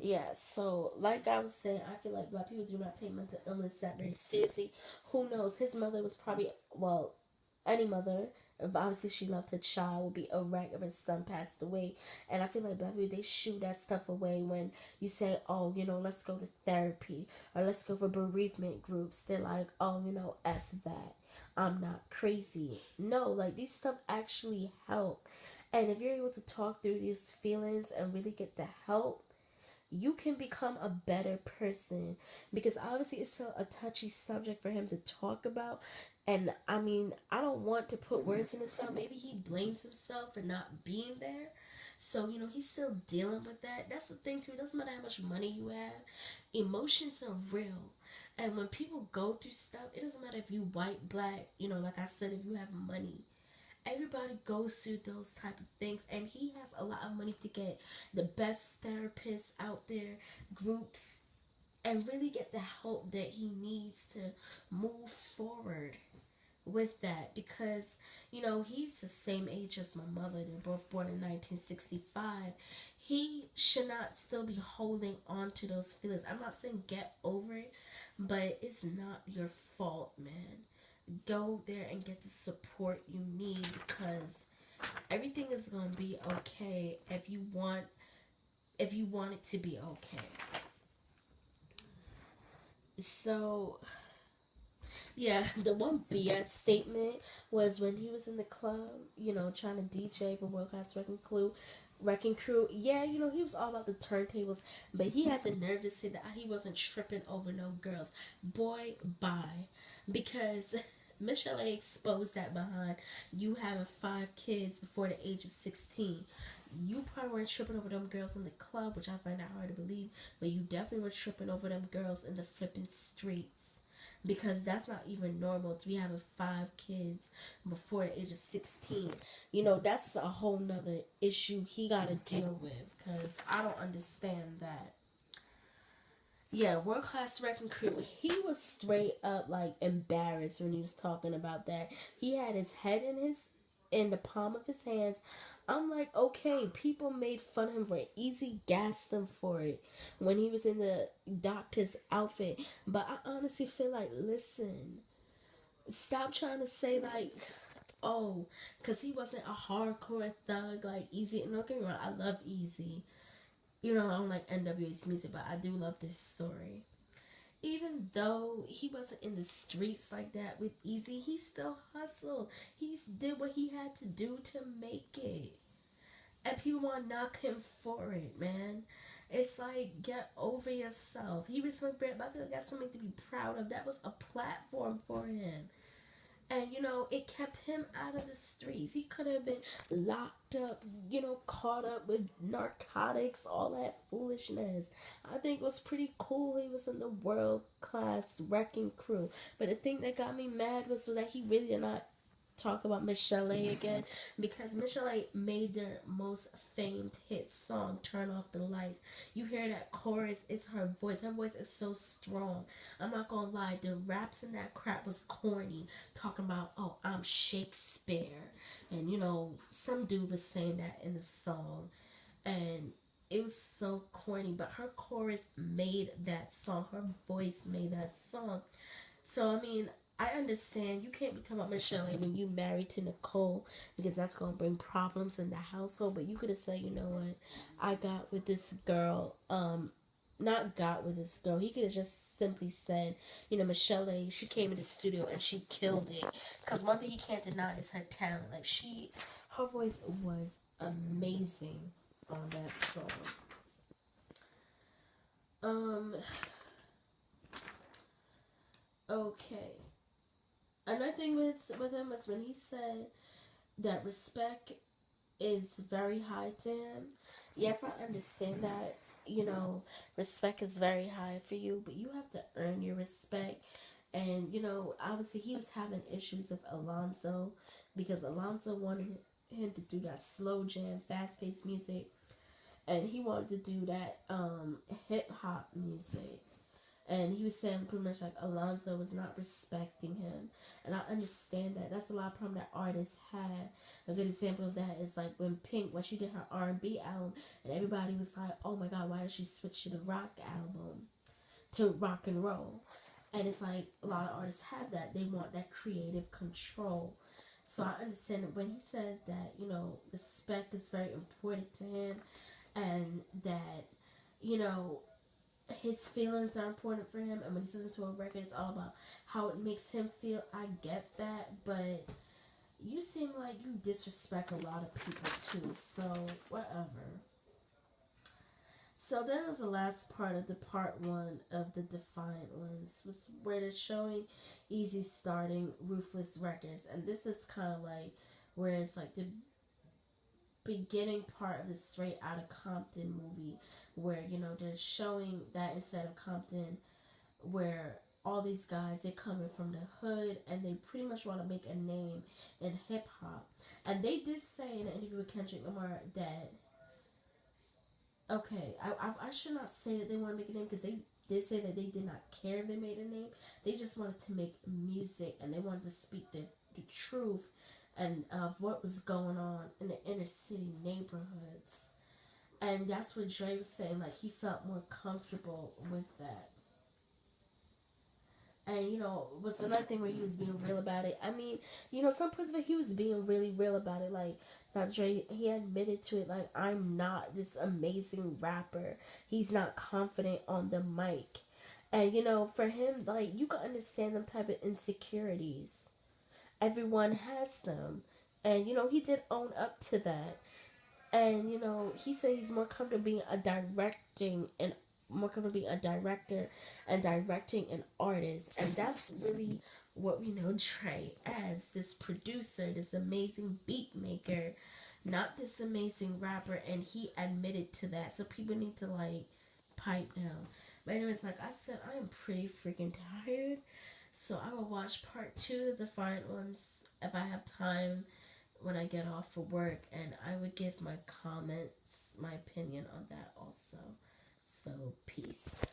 Yeah, so like I was saying, I feel like black people do not take mental illness that very seriously. Who knows? His mother was probably, well, any mother, if obviously she loved her child, would be a wreck if her son passed away. And I feel like black people, they shoo that stuff away when you say, oh, let's go to therapy or let's go for bereavement groups. They're like, oh, F that. I'm not crazy. No, like these stuff actually help. And if you're able to talk through these feelings and really get the help, you can become a better person, because obviously it's still a touchy subject for him to talk about. And I mean, I don't want to put words in his mouth. Maybe he blames himself for not being there, so he's still dealing with that. That's the thing too, it doesn't matter how much money you have, emotions are real. And when people go through stuff, it doesn't matter if you white, black, like I said, if you have money, everybody goes through those type of things. And he has a lot of money to get the best therapists out there, groups, and really get the help that he needs to move forward with that. Because he's the same age as my mother, they're both born in 1965. He should not still be holding on to those feelings. I'm not saying get over it, but it's not your fault, man. Go there and get the support you need, because everything is going to be okay if you want it to be okay. So yeah, the one BS statement was when he was in the club, trying to DJ for World Class Wrecking Crew. Yeah, he was all about the turntables, but he had the nerve to say that he wasn't tripping over no girls. Boy, bye. Because Michelle A exposed that behind you having 5 kids before the age of 16. You probably weren't tripping over them girls in the club, which I find that hard to believe, but you definitely were tripping over them girls in the flipping streets, because that's not even normal to be having 5 kids before the age of 16. That's a whole nother issue he got to deal with, because I don't understand that. Yeah, World Class Wrecking Crew. He was straight up like embarrassed when he was talking about that. He had his head in the palm of his hands. I'm like, okay, people made fun of him for it. Easy gassed him for it when he was in the doctor's outfit. But I honestly feel like, listen, stop trying to say like, oh, because he wasn't a hardcore thug like Easy. And don't get me wrong, I love Easy. I don't like NWA's music, but I do love this story. Even though he wasn't in the streets like that with Easy, he still hustled. He did what he had to do to make it. And people want to knock him for it, man. It's like, get over yourself. He recently, I feel like that's something to be proud of. That was a platform for him. And it kept him out of the streets. He could have been locked up, caught up with narcotics, all that foolishness. I think it was pretty cool he was in the World Class Wrecking Crew. But the thing that got me mad was that he really did not talk about Michelle A again, because Michelle A made their most famed hit song, Turn Off the Lights. You hear that chorus, it's her voice. Her voice is so strong. I'm not gonna lie, the raps in that crap was corny. Talking about, oh, I'm Shakespeare. And some dude was saying that in the song. And it was so corny, but her chorus made that song. Her voice made that song. So I mean, I understand you can't be talking about Michelle when you married to Nicole, because that's gonna bring problems in the household. But you could have said, you know what, I got with this girl. Not got with this girl. He could have just simply said, Michelle A, she came in the studio and she killed it. Because one thing he can't deny is her talent. Like her voice was amazing on that song. Um. Okay. Another thing with him was when he said that respect is very high to him. Yes, I understand that. Respect is very high for you, but you have to earn your respect. And obviously he was having issues with Alonzo, because Alonzo wanted him to do that slow jam, fast paced music, and he wanted to do that hip hop music. And he was saying pretty much like Alonzo was not respecting him, and I understand that. That's a lot of problem that artists had. A good example of that is like when Pink, when she did her R&B album, and everybody was like, "Oh my God, why did she switch to the rock album, to rock and roll?" And it's like a lot of artists have that. They want that creative control. So I understand that when he said that, respect is very important to him, and that, you know, his feelings are important for him, and when he listens to a record it's all about how it makes him feel. I get that, but you seem like you disrespect a lot of people too, so whatever. So then was the last part of the part one of the Defiant ones, was where they're showing Easy starting Ruthless Records, and this is kind of like where it's like the beginning part of the Straight Outta Compton movie, where they're showing that instead of Compton, where all these guys, they're coming from the hood and they pretty much want to make a name in hip hop. And they did say in an interview with Kendrick Lamar that, okay, I should not say that they want to make a name, because they did say that they did not care if they made a name. They just wanted to make music, and they wanted to speak the truth and of what was going on in the inner city neighborhoods. And that's what Dre was saying, like he felt more comfortable with that. And was another thing where he was being real about it. I mean, some parts of it he was being really real about it. Like that Dre, he admitted to it. Like, I'm not this amazing rapper. He's not confident on the mic, and for him, like you can understand them type of insecurities. Everyone has them, and he did own up to that. And he said he's more comfortable being a directing and more comfortable being a director and directing an artist, and that's really what we know Dre as, this producer, this amazing beat maker, not this amazing rapper, and he admitted to that. So people need to like pipe down. But anyways, like I said, I am pretty freaking tired. So I will watch part two of the Defiant ones if I have time when I get off for work, and I would give my comments, my opinion on that also. So, peace.